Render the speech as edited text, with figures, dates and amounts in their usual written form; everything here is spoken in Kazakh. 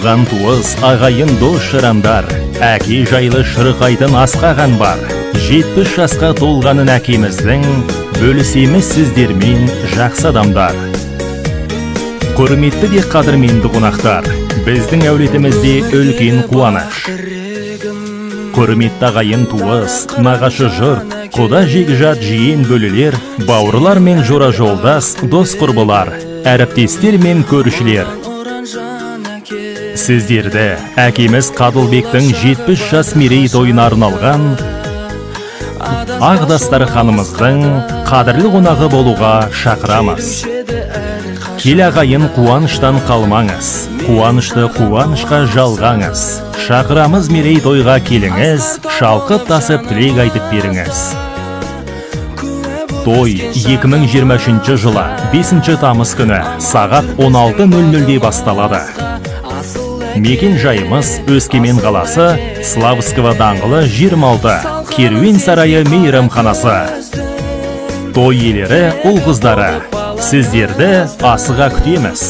туған туыс, ағайын дос шырамдар, әке жайлы шырқайтын асқаған бар. 70 жасқа толғанын әкеміздің, бөлісеміз сіздермен жақсы адамдар. Құрметті де қадірменді қонақтар, біздің әулетімізде үлкен қуаныш. Құрметті ағайын туыс, нағашы жұрт, құда жекжат жиен бөлілер, бауырлар мен жора жолдас, дос құрбылар, әріптестер мен көршілер. Сіздерді әкеміз Қадылбектің 70 жас мерейтойына арналған Ағдастар ханымыздың қадірлі қонағы болуға шақырамыз. Кел ағайын, қуаныштан қалмаңыз, қуанышты қуанышқа жалғаңыз. Шақырамыз мерейтойға келіңіз, шалқып тасып тілек айтып беріңіз. Той 2023 жылы 5 тамыз күні сағат 16:00-де басталады. Мекен жайымыз Өскемен қаласы, Славского даңғылы 26, Керуен сарайы мейрамханасы. Той иелері, ұл-қыздары, сіздерді асыға күтеміз.